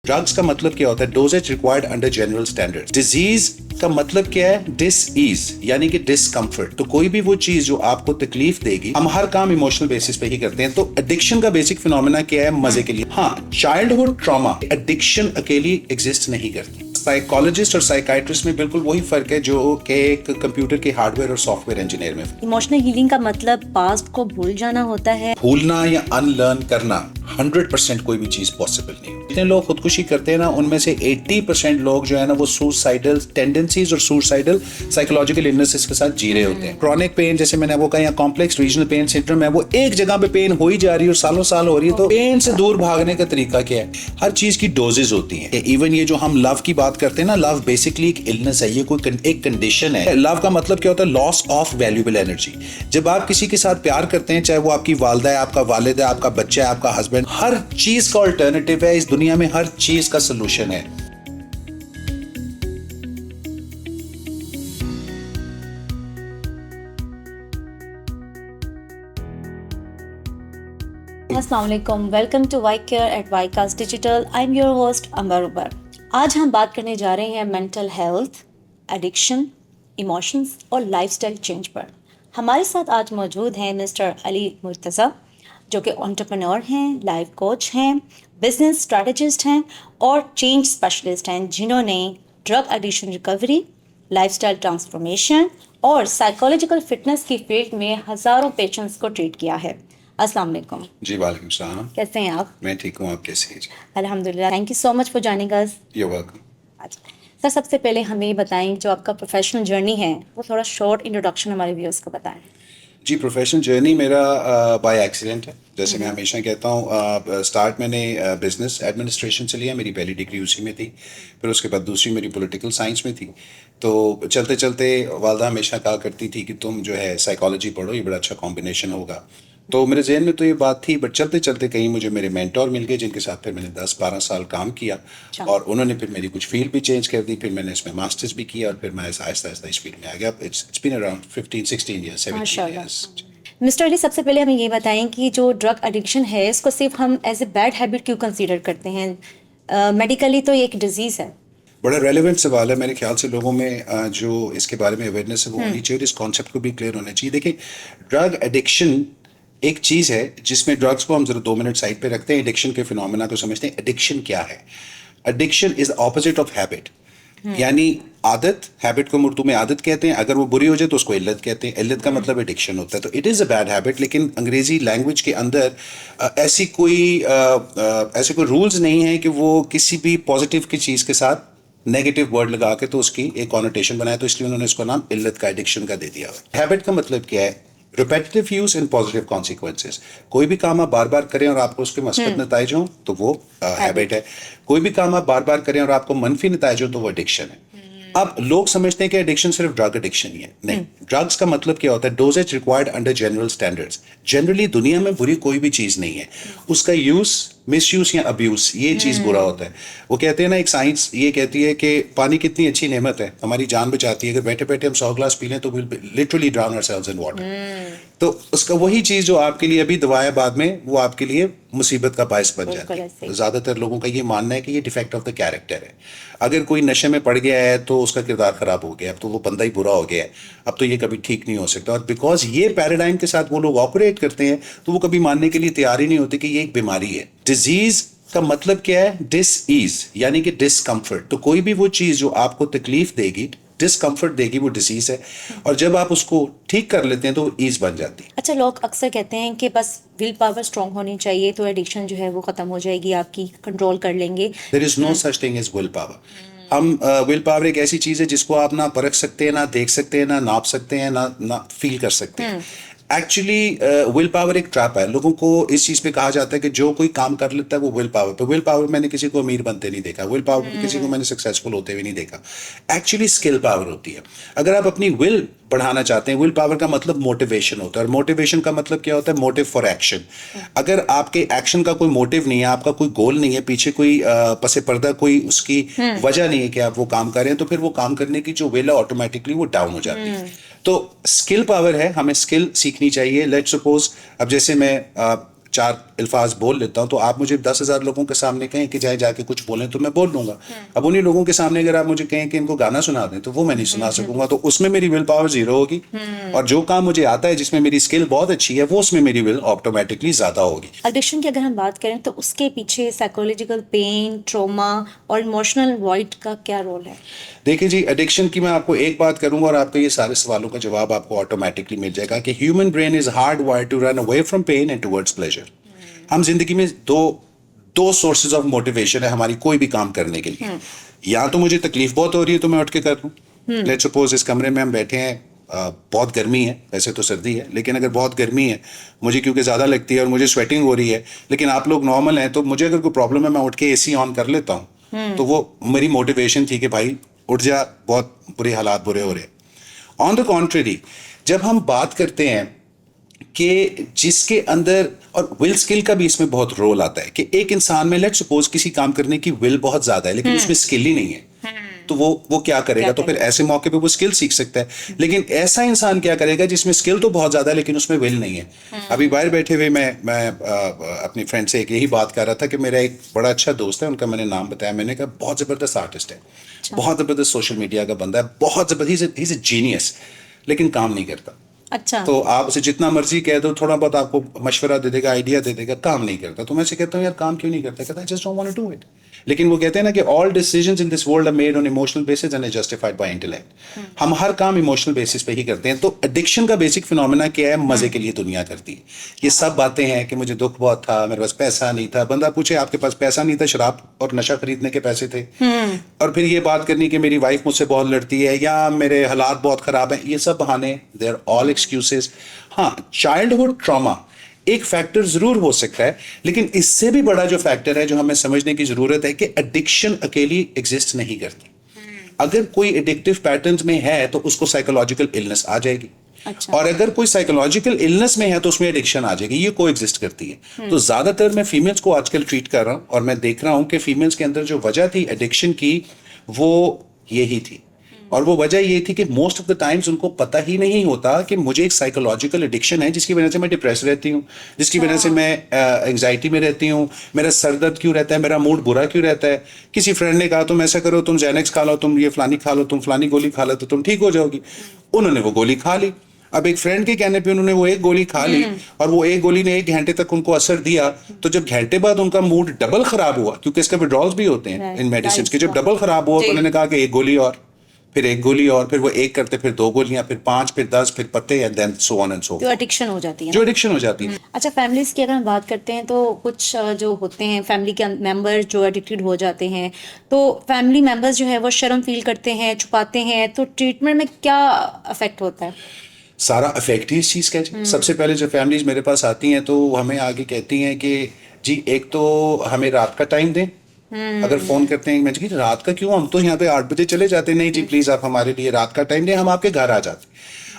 Drugs का मतलब क्या होता है? Doses required under general standards. Disease का मतलब क्या है? डिस-ईज, यानी कि डिस्कम्फर्ट। तो कोई भी वो चीज जो आपको तकलीफ देगी, हम हर काम इमोशनल बेसिस पे ही करते हैं। तो एडिक्शन का बेसिक फिनोमेना क्या है? मजे के लिए। हाँ, चाइल्डहुड ट्रॉमा एडिक्शन अकेली एग्जिस्ट नहीं करती। साइकोलॉजिस्ट और साइकाइट्रिस्ट में बिल्कुल वही फर्क है जो कि एक कंप्यूटर के हार्डवेयर और सॉफ्टवेयर इंजीनियर में। इमोशनल हीलिंग का मतलब पास्ट को भूल जाना होता है। भूलना या अनलर्न करना 100% कोई भी चीज पॉसिबल नहीं। जितने लोग खुदकुशी करते हैं ना, उनमें से 80% लोग जो है ना वो सुसाइडल टेंडेंसीज और सुसाइडल साइकोलॉजिकल इलनेसेस के साथ जी रहे होते हैं। क्रॉनिक पेन, जैसे मैंने वो कहा, या कॉम्प्लेक्स रीजनल पेन सिंड्रोम है, वो एक जगह पे पेन हो ही जा रही है और सालों साल हो रही है। तो पेन से दूर भागने का तरीका क्या है? हर चीज की डोजेज होती हैं। इवन ये जो हम लव की बात करते हैं ना, लव बेसिकली एक इलनेस है, ये कोई एक कंडीशन है। लव का मतलब क्या होता है? Loss of valuable energy. जब आप किसी के साथ प्यार करते हैं, चाहे वो आपकी वालदा है, आपका वालिद है, आपका बच्चा है, आपका हस्बैंड, हर चीज का अल्टरनेटिव है। इस दुनिया में हर चीज का सोल्यूशन है। अस्सलाम वालेकुम, welcome to Y care at Ycast digital. I am your host Ambar उबर। आज हम बात करने जा रहे हैं मेंटल हेल्थ, एडिक्शन, इमोशंस और लाइफस्टाइल चेंज पर। हमारे साथ आज मौजूद हैं मिस्टर अली मुर्तज़ा, जो कि एंटरप्रेन्योर हैं, लाइफ कोच हैं, बिजनेस स्ट्रैटेजिस्ट हैं और चेंज स्पेशलिस्ट हैं, जिन्होंने drug addiction recovery, lifestyle transformation और साइकोलॉजिकल फिटनेस की फील्ड में हज़ारों पेशेंट्स को ट्रीट किया है। अस्सलाम वालेकुम। जी वालेकुम सलाम। कैसे हैं आप? मैं ठीक हूँ, आप कैसे हैं? अल्हम्दुलिल्लाह। Thank you so much for joining us. You welcome. अच्छा सर, सबसे पहले हमें ये बताएं, जो आपका प्रोफेशनल जर्नी है वो थोड़ा शॉर्ट इंट्रोडक्शन हमारे व्यूअर्स को बताएं। जी, प्रोफेशनल जर्नी मेरा बाय एक्सीडेंट है। जैसे मैं हमेशा कहता हूँ, स्टार्ट मैंने बिजनेस एडमिनिस्ट्रेशन से लिया, मेरी पहली डिग्री उसी में थी। फिर उसके बाद दूसरी मेरी पॉलिटिकल साइंस में थी। तो चलते चलते वालदा हमेशा कहा करती थी कि तुम जो है साइकोलॉजी पढ़ो, ये बड़ा अच्छा कॉम्बिनेशन होगा। तो मेरे जहन में तो ये बात थी, बट चलते चलते कहीं मुझे मेरे मेंटोर मिल गए, जिनके साथ फिर मैंने 10-12 साल काम किया और उन्होंने फिर मेरी कुछ फील्ड भी चेंज कर दी। फिर मैंने इसमें मास्टर्स भी किया और फिर मैं आहिस्ता आहिस्ता इस फील्ड में आ गया। It's been around 15-16 years, 17 years. Mister Ali, सबसे पहले हमें ये बताएं कि जो ड्रग एडिक्शन है, इसको सिर्फ हम एज ए बैड हैबिट क्यों कंसीडर करते हैं? मेडिकली तो ये एक डिजीज़ है। बड़ा रेलेवेंट सवाल है। मेरे ख्याल से लोगों में जो इसके बारे में अवेयरनेस है वो होनी चाहिए, इस कॉन्सेप्ट को भी क्लियर होना चाहिए। देखिए, ड्रग एडिक्शन एक चीज़ है जिसमें ड्रग्स को हम जरा 2 मिनट साइड पे रखते हैं, एडिक्शन के फिनोमेना को समझते हैं। एडिक्शन क्या है? Addiction is the opposite of habit, यानी आदत। हैबिट को उर्दू में आदत कहते हैं, अगर वो बुरी हो जाए तो उसको इल्लत कहते हैं। इल्लत का मतलब एडिक्शन होता है। तो it is a bad habit, लेकिन अंग्रेजी लैंग्वेज के अंदर ऐसे कोई रूल्स नहीं है कि वो किसी भी पॉजिटिव की चीज़ के साथ नेगेटिव वर्ड लगा के तो उसकी एक कॉनोटेशन बनाया, तो इसलिए उन्होंने इसको नाम इल्लत का, एडिक्शन का दे दिया। हैबिट का मतलब क्या है? Repetitive use and positive consequences. कोई भी काम आप बार बार करें और आपको उसके मस्बत नताइज हों तो वो हैबिट है। कोई भी काम आप बार बार करें और आपको मनफी नताइज हो तो वो एडिक्शन है। अब लोग समझते हैं कि एडिक्शन सिर्फ ड्रग एडिक्शन ही है। नहीं, ड्रग्स का मतलब क्या होता है? Doses required under general standards. Generally दुनिया में बुरी कोई भी चीज नहीं है, उसका यूज, मिसयूज या अब्यूज, ये चीज बुरा होता है। वो कहते हैं ना, एक साइंस ये कहती है कि पानी कितनी अच्छी नेमत है, हमारी जान बचाती है। अगर बैठे बैठे हम 100 ग्लास पी लें तो will literally drown ourselves in water. तो उसका वही चीज जो आपके लिए अभी दवा है, बाद में वो आपके लिए मुसीबत का बायस बन जाती है। ज्यादातर लोगों का ये मानना है कि ये डिफेक्ट ऑफ द कैरेक्टर है। अगर कोई नशे में पड़ गया है तो उसका किरदार खराब हो गया, अब तो वो बंदा ही बुरा हो गया है, अब तो ये कभी ठीक नहीं हो सकता। और बिकॉज ये पैराडाइम के साथ वो लोग ऑपरेट करते हैं तो वो कभी मानने के लिए तैयार ही नहीं होते कि ये एक बीमारी है। डिजीज का मतलब क्या है? डिस-ईज, यानी कि डिस्कम्फर्ट। तो कोई भी वो चीज जो आपको तकलीफ देगी, डिस्कम्फर्ट देगी, वो डिसीज है। और जब आप उसको ठीक कर लेते हैं तो वो ईज बन जाती है। अच्छा, लोग अक्सर कहते हैं कि बस विल पावर स्ट्रांग होनी चाहिए तो एडिक्शन जो है वो खत्म हो जाएगी, आपकी कंट्रोल कर लेंगे। There is no such thing as will power. हम विल पावर एक ऐसी चीज है जिसको आप ना परख सकते हैं, ना देख सकते हैं, ना नाप सकते हैं, ना फील कर सकते हैं। एक्चुअली विल पावर एक ट्रैप है। लोगों को इस चीज पे कहा जाता है कि जो कोई काम कर लेता है वो विल पावर पे। विल पावर मैंने किसी को अमीर बनते नहीं देखा, विल पावर पे किसी को मैंने सक्सेसफुल होते हुए नहीं देखा। एक्चुअली स्किल पावर होती है। अगर आप अपनी विल बढ़ाना चाहते हैं, विल पावर का मतलब मोटिवेशन होता है, और मोटिवेशन का मतलब क्या होता है? Motive for action. अगर आपके एक्शन का कोई मोटिव नहीं है, आपका कोई गोल नहीं है, पीछे कोई पसे पर्दा कोई उसकी वजह नहीं है कि आप वो काम कर रहे हैं, तो फिर वो काम करने की जो विल है ऑटोमेटिकली वो डाउन हो जाती है। तो स्किल पावर है, हमें स्किल सीखनी चाहिए। लेट्स सपोज, अब जैसे मैं 4 अल्फाज बोल लेता हूँ, तो आप मुझे 10,000 लोगों के सामने कहें कि चाहे जाके कुछ बोलें तो मैं बोल लूंगा। अब उन्हीं लोगों के सामने अगर आप मुझे कहें कि इनको गाना सुना दें तो वो मैं नहीं सुना सकूंगा, तो उसमें मेरी विल पावर जीरो होगी। और जो काम मुझे आता है जिसमें मेरी स्किल बहुत अच्छी है वो उसमें मेरी विल ऑटोमेटिकली ज्यादा होगी। एडिक्शन की अगर हम बात करें तो उसके पीछे साइकोलॉजिकल पेन, ट्रॉमा और इमोशनल वॉइड का क्या रोल है? देखिए जी, एडिक्शन की मैं आपको एक बात करूंगा और आपके ये सारे सवालों का जवाब आपको ऑटोमेटिकली मिल जाएगा कि human brain is hard wired to run away from pain and towards pleasure. हम जिंदगी में दो सोर्सेज ऑफ मोटिवेशन है हमारी कोई भी काम करने के लिए। या तो मुझे तकलीफ बहुत हो रही है तो मैं उठ के कर लूँ। लेट्स सपोज इस कमरे में हम बैठे हैं, बहुत गर्मी है, वैसे तो सर्दी है, लेकिन अगर बहुत गर्मी है मुझे क्योंकि ज़्यादा लगती है और मुझे स्वेटिंग हो रही है, लेकिन आप लोग नॉर्मल हैं तो मुझे अगर कोई प्रॉब्लम है मैं उठ के एसी ऑन कर लेता हूँ, तो वो मेरी मोटिवेशन थी कि भाई उठ जा, बहुत बुरे हालात बुरे हो रहे हैं। ऑन द कॉन्ट्रेरी, जब हम बात करते हैं कि जिसके अंदर, और विल स्किल का भी इसमें बहुत रोल आता है कि एक इंसान में लेट्स सपोज किसी काम करने की विल बहुत ज्यादा है लेकिन उसमें स्किल ही नहीं है, तो वो क्या करेगा? तो फिर ऐसे मौके पे वो स्किल सीख सकता है। लेकिन ऐसा इंसान क्या करेगा जिसमें स्किल तो बहुत ज्यादा है लेकिन उसमें विल नहीं है? अभी बाहर बैठे हुए मैं अपनी फ्रेंड से एक यही बात कर रहा था कि मेरा एक बड़ा अच्छा दोस्त है, उनका मैंने नाम बताया, मैंने कहा बहुत जबरदस्त आर्टिस्ट है, बहुत जबरदस्त सोशल मीडिया का बंदा है, बहुत जबरदस्त, ही इज अ जीनियस, लेकिन काम नहीं करता। अच्छा। तो आप उसे जितना मर्जी कह दो, थोड़ा बहुत आपको मशवरा दे देगा, आइडिया दे देगा, काम नहीं करता। तो मैं से कहता हूँ यार काम क्यों नहीं करता? कहता है just don't want to do it. लेकिन वो कहते हैं ना कि all decisions in this world are made on emotional basis and justified by intellect. हम हर काम इमोशनल बेसिस पे ही करते हैं। तो एडिक्शन का बेसिक फिनोमेना क्या है? मजे के लिए दुनिया करती है। ये सब बातें हैं कि मुझे दुख बहुत था, मेरे पास पैसा नहीं था। बंदा पूछे आपके पास पैसा नहीं था, शराब और नशा खरीदने के पैसे थे, और फिर ये बात करनी कि मेरी वाइफ मुझसे बहुत लड़ती है या मेरे हालात बहुत खराब हैं, ये सब बहाने, दे आर ऑल एक्सक्यूजेस। हाँ, चाइल्डहुड ट्रॉमा एक फैक्टर जरूर हो सकता है, लेकिन इससे भी बड़ा जो फैक्टर है जो हमें समझने की जरूरत है कि एडिक्शन अकेली एग्जिस्ट नहीं करती। अगर कोई एडिक्टिव पैटर्न्स में है तो उसको साइकोलॉजिकल इलनेस आ जाएगी। अच्छा। और अगर कोई साइकोलॉजिकल इलनेस में है तो उसमें एडिक्शन आ जाएगी। ये को एग्जिस्ट करती है। तो ज्यादातर मैं फीमेल्स को आजकल ट्रीट कर रहा हूं और मैं देख रहा हूं कि फीमेल्स के अंदर जो वजह थी एडिक्शन की वो यही थी। और वो वजह ये थी कि मोस्ट ऑफ द टाइम्स उनको पता ही नहीं होता कि मुझे एक साइकोलॉजिकल एडिक्शन है जिसकी वजह से मैं डिप्रेस रहती हूँ, जिसकी वजह से मैं एंग्जाइटी में रहती हूँ, मेरा सर दर्द क्यों रहता है, मेरा मूड बुरा क्यों रहता है। किसी फ्रेंड ने कहा तुम ऐसा करो, तुम ज़ैनेक्स खा लो, तुम ये फलानी खा लो, तुम फलानी गोली खा लो तो तुम ठीक हो जाओगी। उन्होंने वो गोली खा ली। अब एक फ्रेंड के कहने पे उन्होंने वो एक गोली खा ली और वो एक गोली ने 1 घंटे तक उनको असर दिया। तो जब घंटे बाद उनका मूड डबल खराब हुआ, क्योंकि इसका विड्रॉल्स भी होते हैं इन मेडिसिन के, जब डबल खराब हुआ तो उन्होंने कहा कि एक गोली और, फिर एक गोली और, फिर वो एक करते, फिर 2 गोलियां, फिर 5, फिर 10, फिर पत्ते, and then so on and so. जो एडिक्शन हो जाती है, जो एडिक्शन हो जाती है। अच्छा, फैमिलीज की अगर हम बात करते हैं तो कुछ जो होते हैं फैमिली के मेंबर जो एडिक्टेड हो जाते हैं, तो फैमिली मेंबर्स जो है वो शर्म फील करते हैं, छुपाते हैं, तो ट्रीटमेंट में क्या अफेक्ट होता है? सारा अफेक्ट ही इस चीज़ का है। सबसे पहले जब फैमिलीज मेरे पास आती हैं तो हमें आगे कहती हैं कि जी एक तो हमें रात का टाइम दें। अगर फोन करते हैं, मैं जी रात का क्यों, हम तो यहाँ पे 8 बजे चले जाते हैं। नहीं जी प्लीज आप हमारे लिए रात का टाइम दें, हम आपके घर आ जाते हैं।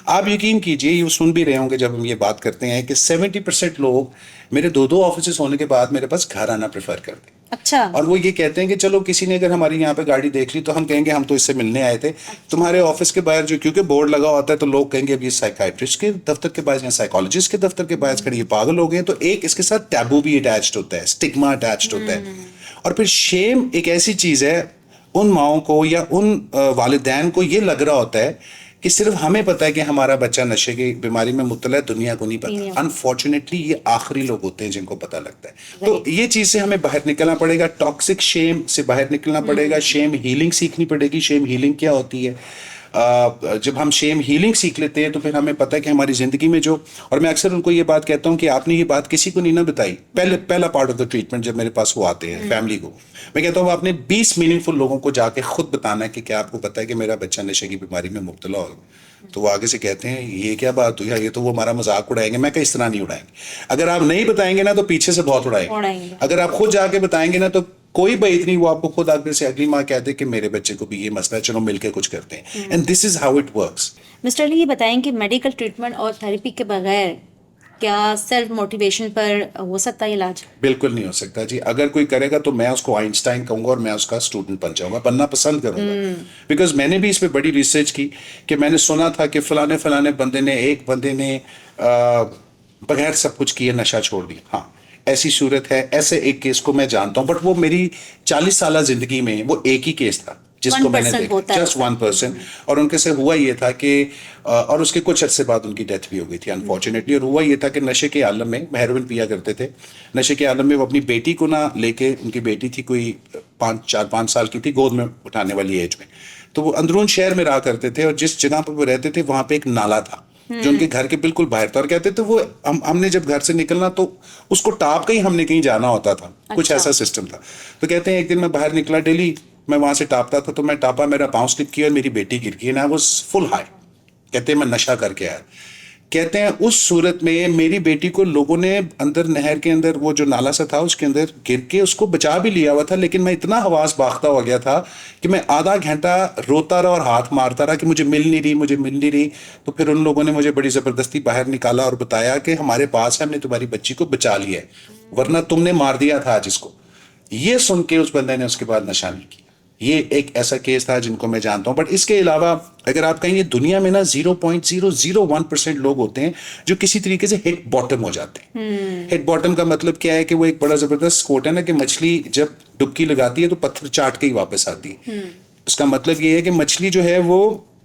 आप यकीन कीजिए, ये सुन भी रहे होंगे जब हम ये बात करते हैं कि 70% लोग मेरे 2 ऑफिस होने के बाद मेरे पास घर आना प्रेफर करते हैं। अच्छा। और वो ये कहते हैं कि चलो किसी ने अगर हमारी यहाँ पे गाड़ी देख ली तो हम कहेंगे हम तो इससे मिलने आए थे। तुम्हारे ऑफिस के बाहर जो, क्योंकि बोर्ड लगा होता है तो लोग कहेंगे अब ये साइकाइट्रिस्ट के दफ्तर के बाहर या साइकोलॉजिस्ट के दफ्तर के बाहर खड़े, ये पागल हो गए। तो एक इसके साथ टैबू भी अटैच्ड होता है, स्टिग्मा अटैच्ड होता है। और फिर शेम एक ऐसी चीज है, उन माओं को या उन वालिदैन को ये लग रहा होता है कि सिर्फ हमें पता है कि हमारा बच्चा नशे की बीमारी में मुब्तला है, दुनिया को नहीं पता। अनफॉर्चुनेटली ये आखिरी लोग होते हैं जिनको पता लगता है। तो ये चीज से हमें बाहर निकलना पड़ेगा, टॉक्सिक शेम से बाहर निकलना पड़ेगा, शेम हीलिंग सीखनी पड़ेगी। शेम हीलिंग क्या होती है? जब हम शेम हीलिंग सीख लेते हैं तो फिर हमें पता है कि हमारी जिंदगी में जो, और मैं अक्सर उनको ये बात कहता हूँ कि आपने ये बात किसी को नहीं ना बताई। पहला पार्ट ऑफ द ट्रीटमेंट जब मेरे पास वो आते हैं फैमिली को, मैं कहता हूँ आपने 20 मीनिंगफुल लोगों को जाके खुद बताना है कि क्या आपको पता है कि मेरा बच्चा नशे की बीमारी में मुब्तला हो। तो वो आगे से कहते हैं ये क्या बात हुई, ये तो वो हमारा मजाक उड़ाएंगे। मैं कहा इस तरह नहीं उड़ाएंगे। अगर आप नहीं बताएंगे ना तो पीछे से बहुत उड़ाएंगे। अगर आप खुद जाके बताएंगे ना तो कोई बात नहीं, वो आपको खुद आगे से अगली माँ कहते कि मेरे बच्चे को भी ये मसला है, चलो मिलकर कुछ करते हैं। And this is how it works. Mister Ali, ये बताएं कि मेडिकल ट्रीटमेंट और थेरेपी के बगैर क्या सेल्फ मोटिवेशन पर हो सकता है इलाज? बिल्कुल नहीं हो सकता जी। अगर कोई करेगा तो मैं उसको आइंस्टाइन कहूंगा और मैं उसका स्टूडेंट बन जाऊंगा, बनना पसंद करूंगा। बिकॉज मैंने भी इस पे बड़ी रिसर्च की कि मैंने सुना था कि फलाने बंदे ने, एक बंदे ने बगैर सब कुछ किए नशा छोड़ दिया। हाँ, ऐसी सूरत है, ऐसे एक केस को मैं जानता हूँ, बट वो मेरी 40 साल जिंदगी में वो एक ही केस था जिसको मैंने 1% देखा, होता है जस्ट 1%। और उनके से हुआ ये था कि और उसके कुछ अर्से बाद उनकी डेथ भी हो गई थी अनफॉर्चुनेटली। और हुआ ये था कि नशे के आलम में हेरोइन पिया करते थे, नशे के आलम में वो अपनी बेटी को ना लेके, उनकी बेटी थी कोई 5 साल की थी, गोद में उठाने वाली एज में, तो वो अंदरून शहर में रहा करते थे, और जिस जगह पर वो रहते थे वहां पे एक नाला था जो उनके घर के बिल्कुल बाहर था। और कहते थे वो हमने जब घर से निकलना तो उसको टाप के ही हमने कहीं जाना होता था, कुछ ऐसा सिस्टम था। तो कहते हैं एक दिन मैं बाहर निकला डेली, मैं वहां से टापता था, तो मैं टापा, मेरा पाँव स्लिप किया और मेरी बेटी गिर गई, and I was full high. कहते हैं मैं नशा करके आया। कहते हैं उस सूरत में मेरी बेटी को लोगों ने अंदर नहर के अंदर, वो जो नाला सा था उसके अंदर गिर के उसको बचा भी लिया हुआ था, लेकिन मैं इतना हवास बाख्ता हो गया था कि मैं आधा घंटा रोता रहा और हाथ मारता रहा कि मुझे मिल नहीं रही, मुझे मिल नहीं रही। तो फिर उन लोगों ने मुझे बड़ी ज़बरदस्ती बाहर निकाला और बताया कि हमारे पास है, हमने तुम्हारी बच्ची को बचा लिया है, वरना तुमने मार दिया था आज इसको। ये सुन के उस बंदे ने उसके बाद नशा नहीं किया। ये एक ऐसा केस था जिनको मैं जानता हूं। बट इसके अलावा अगर आप कहेंगे दुनिया में ना 0.001% लोग होते हैं जो किसी तरीके से हिट बॉटम हो जाते हैं। हिट बॉटम का मतलब क्या है कि वो एक बड़ा जबरदस्त कोट है ना कि मछली जब डुबकी लगाती है तो पत्थर चाट के ही वापस आती है। उसका मतलब ये है कि मछली जो है वो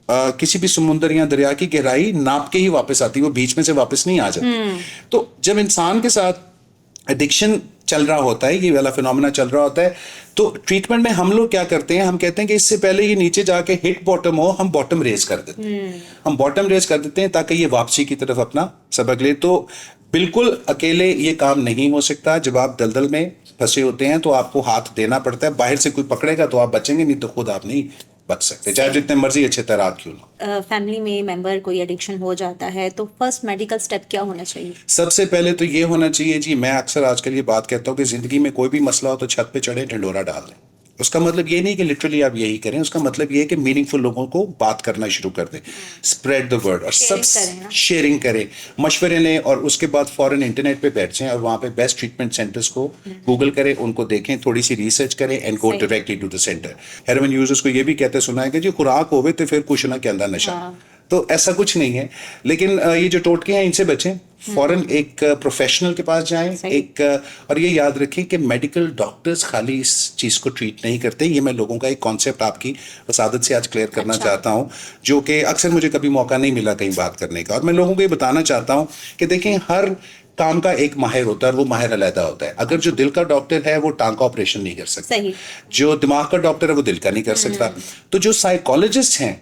किसी भी समुद्र या दरिया की गहराई नाप के ही वापस आती है, वो बीच में से वापस नहीं आ जाती। तो जब इंसान के साथ एडिक्शन चल रहा होता है, ये वाला फिनोमेना चल रहा होता है, तो ट्रीटमेंट में हम लोग क्या करते हैं, हम कहते हैं कि इससे पहले ये नीचे जाके हिट बॉटम हो, हम बॉटम रेज कर देते हैं। हम बॉटम रेज कर देते हैं ताकि ये वापसी की तरफ अपना सबक ले। तो बिल्कुल अकेले ये काम नहीं हो सकता। जब आप दलदल में फंसे होते हैं तो आपको हाथ देना पड़ता है, बाहर से कोई पकड़ेगा तो आप बचेंगे, नहीं तो खुद आप नहीं बच सकते, चाहे जितने मर्जी अच्छे तैराक क्यों ना। फैमिली में मेंबर कोई एडिक्शन हो जाता है तो फर्स्ट मेडिकल स्टेप क्या होना चाहिए? सबसे पहले तो ये होना चाहिए जी, मैं अक्सर आजकल ये बात कहता हूँ कि जिंदगी में कोई भी मसला हो तो छत पे चढ़े, ढंडोरा डाल दें। उसका मतलब ये नहीं कि लिटरली आप यही करें, उसका मतलब ये है कि मीनिंगफुल लोगों को बात करना शुरू कर दें, स्प्रेड द वर्ड, और सब शेयरिंग करें, मशवरे लें, और उसके बाद फौरन इंटरनेट पे बैठ जाएं और वहाँ पे बेस्ट ट्रीटमेंट सेंटर्स को गूगल करें, उनको देखें, थोड़ी सी रिसर्च करें and go directly to the centre. Heroin users को ये भी कहते सुना है कि जी खुराक होवे तो फिर कुछ ना के अंदर नशा, तो ऐसा कुछ नहीं है। लेकिन ये जो टोटके हैं इनसे बचें, फौरन एक प्रोफेशनल के पास जाएं, एक और ये याद रखें कि मेडिकल डॉक्टर्स खाली इस चीज़ को ट्रीट नहीं करते। ये मैं लोगों का एक कॉन्सेप्ट आपकी वसादत से आज क्लियर करना चाहता हूँ, जो कि अक्सर मुझे कभी मौका नहीं मिला कहीं बात करने का, और मैं लोगों को ये बताना चाहता हूँ कि देखें हर काम का एक माहिर होता है और वो माहिर अलहदा होता है। अगर जो दिल का डॉक्टर है वो टांग का ऑपरेशन नहीं कर सकता, जो दिमाग का डॉक्टर है वो दिल का नहीं कर सकता। तो जो साइकोलॉजिस्ट हैं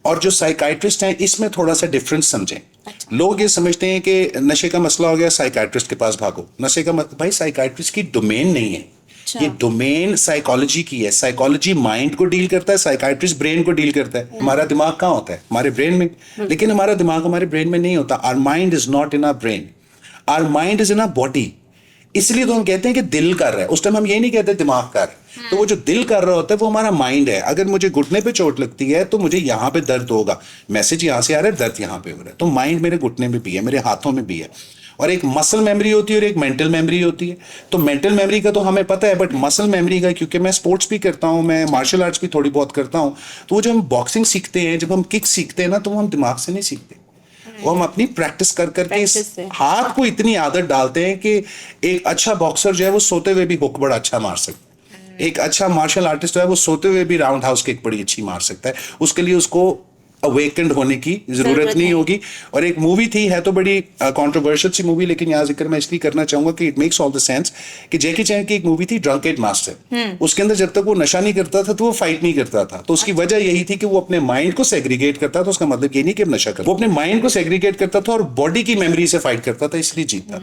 और जो साइकाइट्रिस्ट हैं, इसमें थोड़ा सा डिफरेंस समझें। लोग ये समझते हैं कि नशे का मसला हो गया साइकाइट्रिस्ट के पास भागो, नशे का भाई साइकाइट्रिस्ट की डोमेन नहीं है, ये डोमेन साइकोलॉजी की है। साइकोलॉजी माइंड को डील करता है, साइकाइट्रिस्ट ब्रेन को डील करता है। हमारा दिमाग कहाँ होता है? हमारे ब्रेन में, लेकिन हमारा दिमाग हमारे ब्रेन में नहीं होता। Our mind is not in our brain, our mind is in our body. इसलिए तो हम कहते हैं कि दिल कर रहा है, उस टाइम हम ये नहीं कहते दिमाग कर रहा है। तो वो जो दिल कर रहा होता है वो हमारा माइंड है। अगर मुझे घुटने पे चोट लगती है तो मुझे यहाँ पे दर्द होगा, मैसेज यहाँ से आ रहा है, दर्द यहाँ पे हो रहा है। तो माइंड मेरे घुटने में भी है, मेरे हाथों में भी है। और एक मसल मेमोरी होती है और एक मेंटल मेमोरी होती है। तो मेंटल मेमोरी का तो हमें पता है, बट मसल मेमोरी का, क्योंकि मैं स्पोर्ट्स भी करता हूँ, मैं मार्शल आर्ट्स भी थोड़ी बहुत करता हूँ, तो वो जब हम बॉक्सिंग सीखते हैं, जब हम किक सीखते हैं ना, तो वो हम दिमाग से नहीं सीखते, वो हम अपनी प्रैक्टिस कर करके इस हाथ को इतनी आदत डालते हैं कि एक अच्छा बॉक्सर जो है वो सोते हुए भी हुक बड़ा अच्छा मार सकता है। एक अच्छा मार्शल आर्टिस्ट जो है वो सोते हुए भी राउंड हाउस किक बड़ी अच्छी मार सकता है। उसके लिए उसको अवेकेंड होने की जरूरत नहीं होगी। और एक मूवी थी, है तो बड़ी कंट्रोवर्शियल सी मूवी, लेकिन यहाँ जिक्र मैं इसलिए करना चाहूंगा कि it makes all the sense, कि जैकी चैन की एक मूवी थी ड्रंकेड मास्टर। उसके अंदर जब तक वो नशा नहीं करता था तो वो फाइट नहीं करता था। तो उसकी वजह यही थी कि वो अपने माइंड को सेग्रीगेट करता था। उसका मतलब ये नहीं कि नशा करता, वो अपने माइंड को सेग्रीगेट करता था और बॉडी की मेमोरी से फाइट करता था, इसलिए जीतता।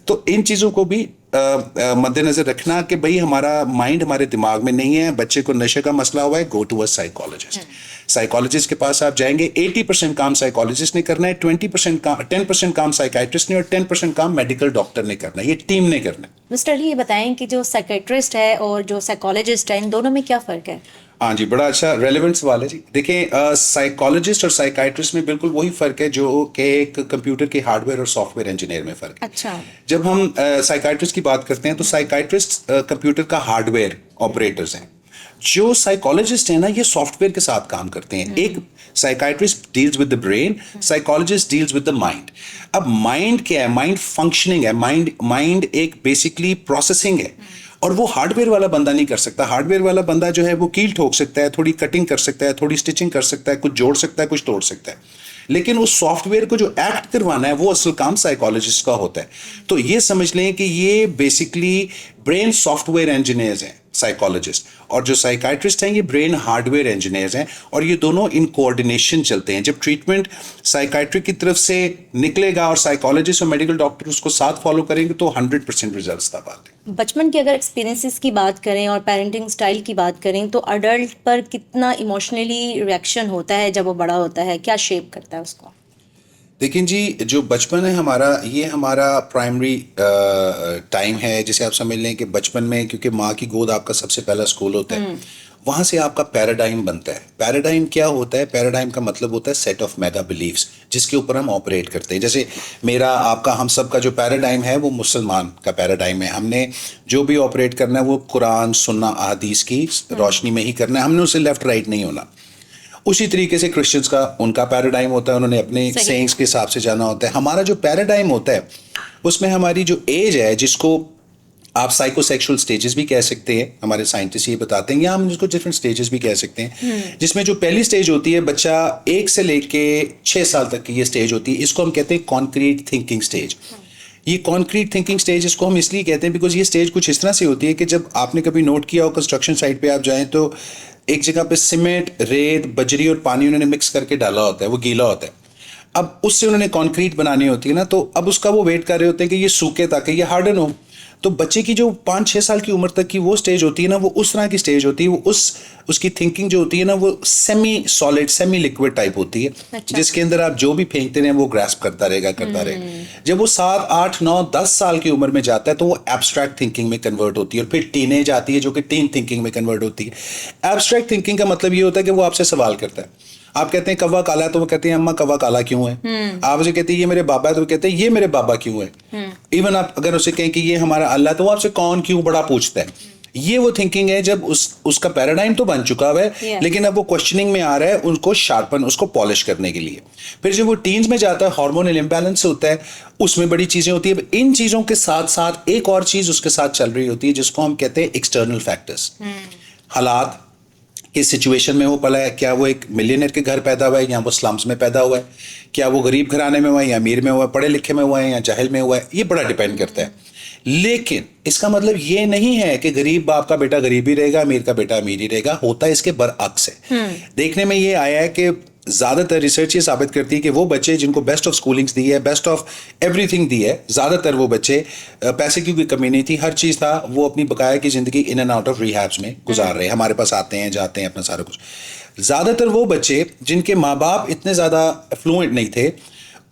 तो इन चीजों को भी मद्देनजर रखना कि भाई हमारा माइंड हमारे दिमाग में नहीं है। बच्चे को नशे का मसला हुआ है, go to a psychologist. Psychologist के पास आप जाएंगे, 80% काम साइकोलॉजिस्ट ने करना है, 10% काम साइकाइट्रिस्ट ने और 10% काम मेडिकल डॉक्टर ने करना है, ये टीम ने करना है। मिस्टर अली, ये बताएं कि जो साइकाइट्रिस्ट है और जो साइकोलॉजिस्ट है, इन दोनों में क्या फर्क है? हाँ जी, बड़ा अच्छा रेलेवेंट सवाल है जी। देखें, साइकोलॉजिस्ट और साइकाइट्रिस्ट में बिल्कुल वही फर्क है जो कि एक कंप्यूटर के हार्डवेयर और सॉफ्टवेयर इंजीनियर में फर्क है। अच्छा। जब हम साइकाइट्रिस्ट की बात करते हैं तो साइकाइट्रिस्ट कंप्यूटर का हार्डवेयर ऑपरेटर्स हैं, जो साइकोलॉजिस्ट है ना, ये सॉफ्टवेयर के साथ काम करते हैं। एक psychiatrist deals with the brain, psychologist deals with the mind. अब माइंड क्या है? माइंड फंक्शनिंग है, माइंड एक बेसिकली प्रोसेसिंग है, और वो हार्डवेयर वाला बंदा नहीं कर सकता। हार्डवेयर वाला बंदा जो है वो कील ठोक सकता है, थोड़ी कटिंग कर सकता है, थोड़ी स्टिचिंग कर सकता है, कुछ जोड़ सकता है, कुछ तोड़ सकता है, लेकिन उस सॉफ्टवेयर को जो एक्ट करवाना है वो असल काम साइकोलॉजिस्ट का होता है। तो ये समझ लें कि ये बेसिकली ब्रेन सॉफ्टवेयर इंजीनियर्स हैं साइकोलॉजिस्ट, और जो साइकाइट्रिस्ट हैं ये ब्रेन हार्डवेयर इंजीनियर्स हैं, और ये दोनों इन कोऑर्डिनेशन चलते हैं। जब ट्रीटमेंट साइकाइट्री की तरफ से निकलेगा और साइकोलॉजिस्ट और मेडिकल डॉक्टर उसको साथ फॉलो करेंगे तो 100% रिजल्ट्स तब आते हैं। बचपन के अगर एक्सपीरियंसेस की बात करें और पेरेंटिंग स्टाइल की बात करें तो अडल्ट पर कितना इमोशनली रिएक्शन होता है जब वो बड़ा होता है, क्या शेप करता है उसको? लेकिन जी, जो बचपन है हमारा, ये हमारा प्राइमरी टाइम है, जिसे आप समझ लें कि बचपन में, क्योंकि माँ की गोद आपका सबसे पहला स्कूल होता है, वहाँ से आपका पैराडाइम बनता है। पैराडाइम क्या होता है? पैराडाइम का मतलब होता है सेट ऑफ मेगा बिलीव्स, जिसके ऊपर हम ऑपरेट करते हैं। जैसे मेरा, आपका, हम सब का जो पैराडाइम है वो मुसलमान का पैराडाइम है। हमने जो भी ऑपरेट करना है वो कुरान, सुन्ना, अहदीस की रोशनी में ही करना है, हमने उससे लेफ्ट राइट नहीं होना। उसी तरीके से क्रिश्चियंस का, उनका पैराडाइम होता है, उन्होंने अपने सेइंग्स के हिसाब से जाना होता है। हमारा जो पैराडाइम होता है उसमें हमारी जो एज है, जिसको आप साइकोसेक्सुअल स्टेजेस भी कह सकते हैं, हमारे साइंटिस्ट ये बताते हैं, या हम इसको डिफरेंट स्टेजेस भी कह सकते हैं, जिसमें जो पहली स्टेज होती है, बच्चा 1 से लेके 6 साल तक की ये स्टेज होती है, इसको हम कहते हैं कॉन्क्रीट थिंकिंग स्टेज। ये कॉन्क्रीट थिंकिंग स्टेज इसको हम इसलिए कहते हैं बिकॉज ये स्टेज कुछ इस तरह से होती है कि जब आपने कभी नोट किया हो, कंस्ट्रक्शन साइट पे आप जाएं तो एक जगह पे सीमेंट, रेत, बजरी और पानी उन्होंने मिक्स करके डाला होता है, वो गीला होता है। अब उससे उन्होंने कंक्रीट बनानी होती है ना, तो अब उसका वो वेट कर रहे होते हैं कि ये सूखे ताकि ये हार्डन हो। तो बच्चे की जो 5-6 साल की उम्र तक की वो स्टेज होती है ना, वो उस तरह की स्टेज होती है। वो उसकी थिंकिंग जो होती है ना, वो semi solid, semi liquid type होती है। अच्छा। जिसके अंदर आप जो भी फेंकते रहे वो ग्रास्प करता रहेगा। जब वो 7, 8, 9, 10 साल की उम्र में जाता है तो वो एब्स्ट्रैक्ट थिंकिंग में कन्वर्ट होती है, और फिर टीनेज आती है जो कि टीन थिंकिंग में कन्वर्ट होती है। एब्स्ट्रैक्ट थिंकिंग का मतलब ये होता है कि वो आपसे सवाल करता है। आप कहते हैं कौवा काला है, तो वो कहते हैं अम्मा कौवा काला क्यों है? आप उसे कहते हैं ये मेरे बाबा है, तो वो कहते हैं ये मेरे बाबा क्यों है? इवन आप अगर उसे कहें कि ये हमारा अल्लाह, तो वो आपसे कौन क्यों बड़ा पूछता है। ये वो थिंकिंग है जब उसका पैराडाइम तो बन चुका है, लेकिन अब वो क्वेश्चनिंग में आ रहा है, उनको शार्पन, उसको पॉलिश करने के लिए। फिर जब वो टीन्स में जाता है, हार्मोनल इंबैलेंस होता है, उसमें बड़ी चीजें होती है। इन चीजों के साथ साथ एक और चीज उसके साथ चल रही होती है, जिसको हम कहते हैं एक्सटर्नल फैक्टर्स। हालात, किस सिचुएशन में वो पला है, क्या वो एक मिलियनर के घर पैदा हुआ है या वो स्लम्स में पैदा हुआ है, क्या वो गरीब घराने में हुआ है या अमीर में हुआ है, पढ़े लिखे में हुआ है या जाहिल में हुआ है, ये बड़ा डिपेंड करता है। लेकिन इसका मतलब ये नहीं है कि गरीब बाप का बेटा गरीब ही रहेगा, अमीर का बेटा अमीर ही रहेगा। होता है इसके बरअक्स है। देखने में ये आया है कि ज्यादातर रिसर्च ये साबित करती है कि वो बच्चे जिनको बेस्ट ऑफ स्कूलिंग्स दी है, बेस्ट ऑफ एवरीथिंग दी है, ज्यादातर वो बच्चे, पैसे की कोई कमी नहीं थी, हर चीज था, वो अपनी बकाया की जिंदगी in and out of rehabs में गुजार रहे हैं, हमारे पास आते हैं, जाते हैं, अपना सारा कुछ। ज्यादातर वो बच्चे जिनके माँ बाप इतने ज्यादा फ्लुएंट नहीं थे,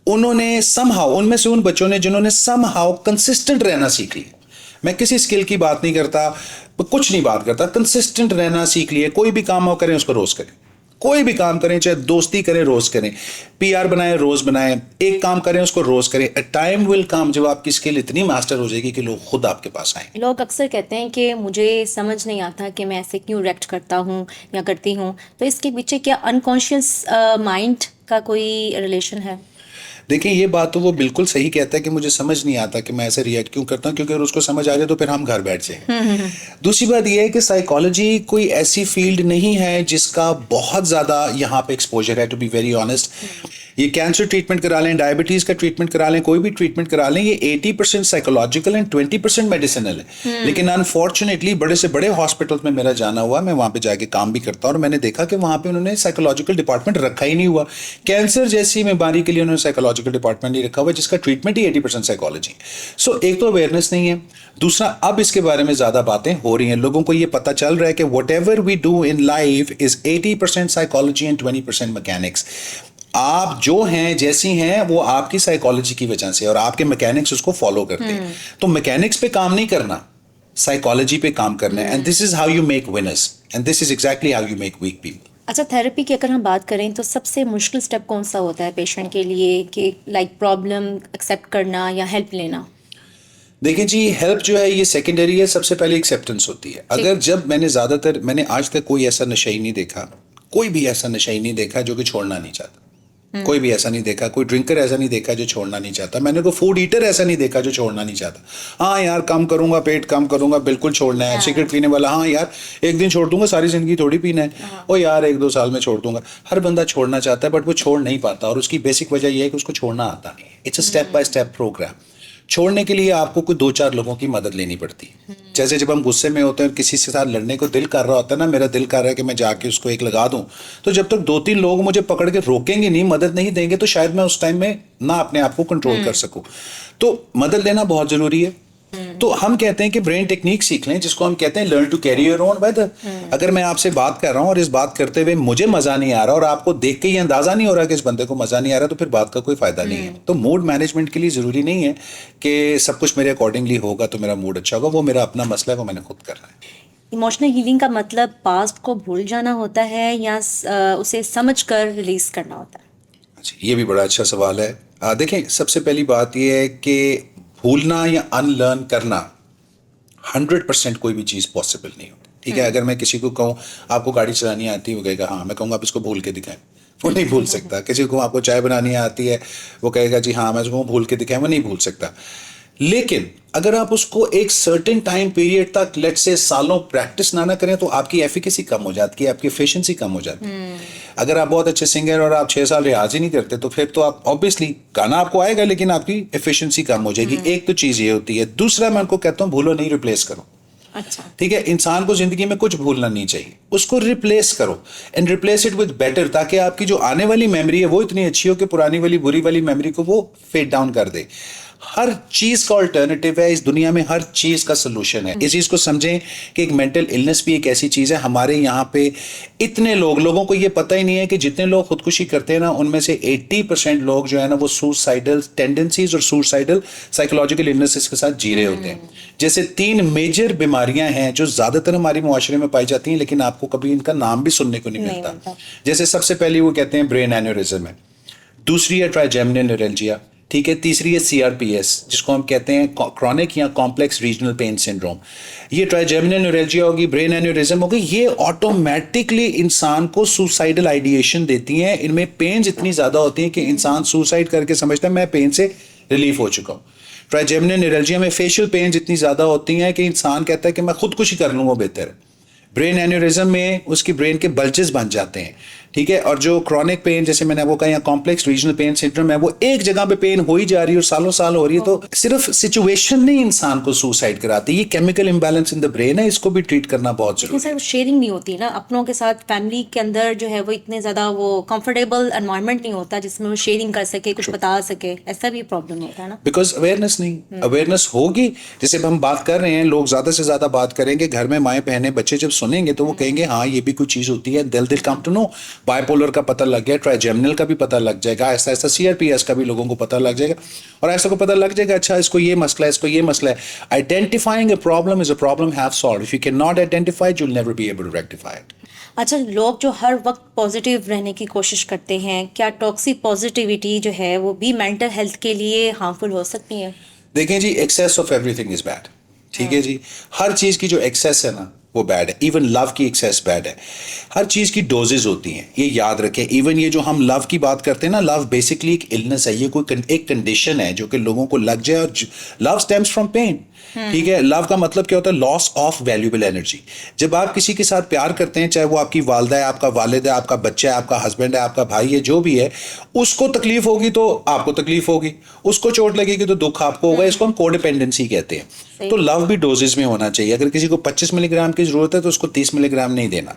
उन्होंने समहाउ, उनमें से उन बच्चों ने जिन्होंने समहाउ कंसिस्टेंट रहना सीख लिया। मैं किसी स्किल की बात नहीं करता, कुछ नहीं बात करता, कंसिस्टेंट रहना सीख लिए। कोई भी काम हो करें उसको रोज करें, कोई भी काम करें, चाहे दोस्ती करें रोज करें, पीआर बनाए रोज बनाएं, एक काम करें उसको रोज करें। अ टाइम विल कम जब आपकी स्किल इतनी मास्टर हो जाएगी कि लोग खुद आपके पास आए। लोग अक्सर कहते हैं कि मुझे समझ नहीं आता कि मैं ऐसे क्यों रिएक्ट करता हूँ या करती हूँ, तो इसके पीछे क्या अनकॉन्शियस माइंड का कोई रिलेशन है? देखिए, ये बात तो वो बिल्कुल सही कहता है कि मुझे समझ नहीं आता कि मैं ऐसे रिएक्ट क्यों करता हूँ, क्योंकि अगर उसको समझ आ जाए तो फिर हम घर बैठ जाए। दूसरी बात ये है कि साइकोलॉजी कोई ऐसी फील्ड नहीं है जिसका बहुत ज़्यादा यहाँ पे एक्सपोजर है, टू बी वेरी ऑनेस्ट। ये कैंसर ट्रीटमेंट करा लें, डायबिटीज़ का ट्रीटमेंट करा लें, कोई भी ट्रीटमेंट करा लें, ये 80% साइकोलॉजिकल एंड 20% मेडिसिनल है। लेकिन अनफॉर्चुनेटली बड़े से बड़े हॉस्पिटल्स में मेरा जाना हुआ, मैं वहाँ पे जाके काम भी करता हूँ, और मैंने देखा कि वहाँ पे उन्होंने साइकोलॉजिकल डिपार्टमेंट रखा ही नहीं हुआ। कैंसर जैसी बीमारी के लिए उन्होंने साइकोलॉजिकल डिपार्टमेंट नहीं रखा हुआ, जिसका ट्रीटमेंट ही 80% साइकोलॉजी। सो एक तो अवेयरनेस नहीं है, दूसरा अब इसके बारे में ज़्यादा बातें हो रही हैं, लोगों को ये पता चल रहा है कि whatever we do in life is 80% psychology and 20% mechanics. आप जो हैं, जैसी हैं, वो आपकी साइकोलॉजी की वजह से, और आपके मैकेनिक्स उसको फॉलो करते हैं। तो मैकेनिक्स पे काम नहीं करना, साइकोलॉजी पे काम करना है। And this is how you make winners, and this is exactly how you make weak people. अच्छा, थेरेपी की अगर हम बात करें तो सबसे मुश्किल स्टेप कौन सा होता है पेशेंट के लिए, कि लाइक प्रॉब्लम एक्सेप्ट करना या हेल्प लेना? देखिए जी, हेल्प जो है ये सेकेंडरी है, सबसे पहले एक्सेप्टेंस होती है। अगर जब मैंने आज तक कोई ऐसा नशेई नहीं देखा, कोई भी ऐसा नशेई नहीं देखा जो कि छोड़ना नहीं चाहता। कोई भी ऐसा नहीं देखा, कोई ड्रिंकर ऐसा नहीं देखा जो छोड़ना नहीं चाहता। मैंने कोई फूड ईटर ऐसा नहीं देखा जो छोड़ना नहीं चाहता। हाँ यार, कम करूंगा, पेट कम करूंगा, बिल्कुल छोड़ना है। सिगरेट पीने वाला, हाँ यार एक दिन छोड़ दूंगा, सारी जिंदगी थोड़ी पीना है। ओ यार, 1-2 साल में छोड़ दूंगा। हर बंदा छोड़ना चाहता है, बट वो छोड़ नहीं पाता, और उसकी बेसिक वजह यह है कि उसको छोड़ना आता नहीं। It's a step by step program. छोड़ने के लिए आपको कोई 2-4 लोगों की मदद लेनी पड़ती है। जैसे जब हम गुस्से में होते हैं, किसी के साथ लड़ने को दिल कर रहा होता है ना, मेरा दिल कर रहा है कि मैं जाके उसको एक लगा दूं, तो जब तक 2-3 लोग मुझे पकड़ के रोकेंगे नहीं, मदद नहीं देंगे, तो शायद मैं उस टाइम में ना अपने आप को कंट्रोल कर सकूं। तो मदद लेना बहुत जरूरी है। तो हम कहते हैं कि ब्रेन टेक्निक सीख लें, जिसको हम कहते हैं learn to carry your own weather. अगर मैं आपसे बात कर रहा हूं और इस बात करते हुए मुझे मजा नहीं आ रहा और आपको देख के ये अंदाजा नहीं हो रहा कि इस बंदे को मजा नहीं आ रहा, तो फिर बात का कोई फायदा नहीं है। तो मूड मैनेजमेंट के लिए जरूरी नहीं है कि सब कुछ मेरे अकॉर्डिंगली होगा तो मेरा मूड अच्छा होगा। वो मेरा अपना मसला है, वो मैंने खुद करना है। इमोशनल हीलिंग का मतलब पास्ट को भूल जाना होता है या उसे समझ कर रिलीज करना होता है? अच्छा, ये भी बड़ा अच्छा सवाल है। देखें, सबसे पहली बात यह है कि भूलना या अनलर्न करना 100% कोई भी चीज़ पॉसिबल नहीं होती। ठीक है, अगर मैं किसी को कहूँ आपको गाड़ी चलानी आती है, वो कहेगा हाँ, मैं कहूँगा आप इसको भूल के दिखाएं, वो नहीं भूल सकता। किसी को आपको चाय बनानी आती है, वो कहेगा जी हाँ, मैं इसको भूल के दिखाएं, वो नहीं भूल सकता। लेकिन अगर आप उसको एक सर्टेन टाइम पीरियड तक, लेट से सालों प्रैक्टिस ना करें, तो आपकी एफिकेसी कम हो जाती है, आपकी एफिशिएंसी कम हो जाती है। अगर आप बहुत अच्छे सिंगर और आप 6 साल रियाज ही नहीं करते, तो फिर तो आप ऑब्वियसली गाना आपको आएगा, लेकिन आपकी एफिशिएंसी कम हो जाएगी। एक तो चीज ये होती है। दूसरा, मैं उनको कहता हूँ भूलो नहीं, रिप्लेस करो। अच्छा, ठीक है, इंसान को जिंदगी में कुछ भूलना नहीं चाहिए, उसको रिप्लेस करो and replace it with better, ताकि आपकी जो आने वाली मेमोरी है वो इतनी अच्छी हो कि पुरानी वाली बुरी वाली मेमोरी को वो फेड डाउन कर दे। हर चीज का ऑल्टरनेटिव है इस दुनिया में, हर चीज का सोल्यूशन है। इस चीज को समझें कि एक मेंटल इलनेस भी एक ऐसी चीज है। हमारे यहाँ पे इतने लोगों को ये पता ही नहीं है कि जितने लोग खुदकुशी करते हैं ना, उनमें से 80% लोग जो है ना, वो सुसाइडल टेंडेंसीज और सुसाइडल साइकोलॉजिकल इलनेसेस के साथ जी रहे होते हैं। जैसे 3 मेजर बीमारियां हैं जो ज्यादातर हमारे मुआशरे में पाई जाती हैं, लेकिन आपको कभी इनका नाम भी सुनने को नहीं मिलता। जैसे सबसे पहले वो कहते हैं ब्रेन एन्यूरिज्म है, दूसरी है ट्राइजेमिनल न्यूरैल्जिया, ठीक है, तीसरी है CRPS, जिसको हम कहते हैं क्रॉनिक या कॉम्प्लेक्स रीजनल पेन सिंड्रोम। ये ट्राइजेमिनल न्यूरैल्जिया होगी, ब्रेन एन्यूरिज्म होगी, ये ऑटोमेटिकली इंसान को सुसाइडल आइडिएशन देती हैं। इनमें पेन्स इतनी ज्यादा होती हैं कि इंसान सुसाइड करके समझता है मैं पेन से रिलीफ हो चुका हूँ। ट्राइजेमिनल न्यूरैल्जिया में फेशियल पेन्स इतनी ज्यादा होती हैं कि इंसान कहता है कि मैं खुदकुशी कर लूँ, वो बेहतर है। ब्रेन एन्यूरिज्म में उसकी ब्रेन के बल्जेस बन जाते हैं। ठीक है, और जो क्रॉनिक पेन, जैसे मैंने आपको कहा, या कॉम्प्लेक्स रीजनल पेन सिंड्रोम है, वो एक जगह पे पेन हो ही जा रही है और सालों साल हो रही है। तो सिर्फ सिचुएशन नहीं इंसान को सुसाइड कराती, ये chemical imbalance in the brain है, इसको भी ट्रीट करना बहुत जरूरी है। सर, शेयरिंग नहीं होती ना अपनों के साथ, फैमिली के अंदर जो है वो इतने ज्यादा वो कंफर्टेबल एनवायरनमेंट नहीं होता जिसमें वो शेयरिंग कर सके, कुछ बता सके, ऐसा भी प्रॉब्लम होता है ना। बिकॉज अवेयरनेस नहीं, अवेयरनेस होगी। जैसे हम बात कर रहे हैं, लोग ज्यादा से ज्यादा बात करेंगे, घर में माएँ बहनें बच्चे जब सुनेंगे तो वो कहेंगे हाँ ये भी कोई चीज होती है, दिल कम टू नो। बाइपोलर का पता लग गया, ट्राइजेमिनल का भी पता लग जाएगा, ऐसा ऐसा CRPS का भी लोगों को पता लग जाएगा, और ऐसा को पता लग जाएगा अच्छा इसको ये मसला है, इसको ये मसला है। Identifying a problem is a problem have solved. If you can not identify it, you will never be able to rectify it. अच्छा, लोग जो हर वक्त पॉजिटिव रहने की कोशिश करते हैं, क्या टॉक्सिक पॉजिटिविटी जो है वो भी मेंटल हेल्थ के लिए हार्मफुल हो सकती है? देखें जी, excess of everything is bad. ठीक है जी, हर चीज की जो एक्सेस है ना वो बैड है। इवन लव की एक्सेस बैड है। हर चीज की डोजेज होती हैं, ये याद रखें। इवन ये जो हम लव की बात करते हैं ना, लव बेसिकली एक इलनेस है, ये कोई एक कंडीशन है जो कि लोगों को लग जाए। और लव स्टेम्स फ्रॉम पेन। ठीक है, लव का मतलब क्या होता है? Loss of valuable energy. जब आप किसी के साथ प्यार करते हैं, चाहे वो आपकी वालदा है, आपका वालिद है, आपका बच्चा है, आपका हस्बैंड है, आपका भाई है, जो भी है, उसको तकलीफ होगी तो आपको तकलीफ होगी, उसको चोट लगेगी तो दुख आपको होगा। इसको हम कोडिपेंडेंसी कहते हैं। तो लव भी डोजेज में होना चाहिए। अगर किसी को 25 मिलीग्राम की जरूरत है तो उसको 30 मिलीग्राम नहीं देना।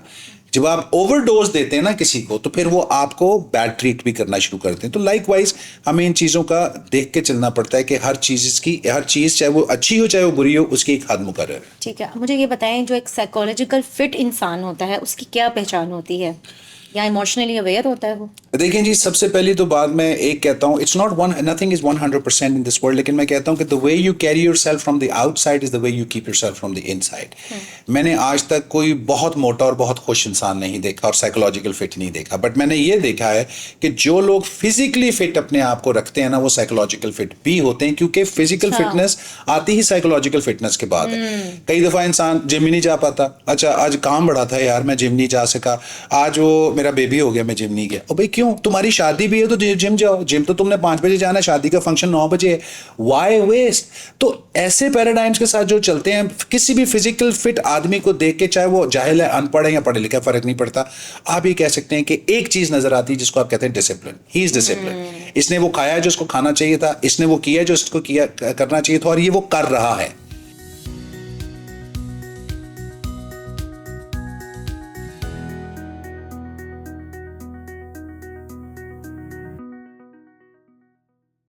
जब आप ओवरडोज देते हैं ना किसी को, तो फिर वो आपको बैड ट्रीट भी करना शुरू करते हैं। तो लाइकवाइज हमें इन चीज़ों का देख के चलना पड़ता है कि हर चीज़ चाहे वो अच्छी हो चाहे वो बुरी हो, उसकी एक हद मुकर्रर है। ठीक है, मुझे ये बताएं, जो एक साइकोलॉजिकल फिट इंसान होता है उसकी क्या पहचान होती है? या इमोशनली अवेयर होता है वो? देखिए जी, सबसे पहली तो बात मैं एक कहता हूँ, it's not one, nothing is 100% in this world, लेकिन मैं कहता हूँ कि the way you carry yourself from the outside is the way you keep yourself from the inside. मैंने आज तक कोई बहुत मोटा और बहुत खुश इंसान नहीं देखा और साइकोलॉजिकल फिट नहीं देखा, बट मैंने ये देखा है कि जो लोग फिजिकली फिट अपने आप को रखते हैं ना, वो साइकोलॉजिकल फिट भी होते हैं, क्योंकि फिजिकल फिटनेस आती ही साइकोलॉजिकल फिटनेस के बाद है। कई दफा इंसान जिम ही नहीं जा पाता, अच्छा आज काम बढ़ा था यार मैं जिम नहीं जा सका, आज वो मेरा बेबी हो गया मैं जिम नहीं गया। और भाई क्यों, तुम्हारी शादी भी है तो जिम जाओ, जिम तो तुमने 5 बजे जाना है, शादी का फंक्शन 9 बजे है, वाई वेस्ट। तो ऐसे पैराडाइम्स के साथ जो चलते हैं, किसी भी फिजिकल फिट आदमी को देख के, चाहे वो जाहिल है अनपढ़ है या पढ़े लिखा, फर्क नहीं पड़ता, आप ये कह सकते हैं कि एक चीज नजर आती है जिसको आप कहते हैं डिसिप्लिन। He is discipline. इसने वो खाया जो उसको खाना चाहिए था, इसने वो किया जो इसको किया करना चाहिए था, और ये वो कर रहा है।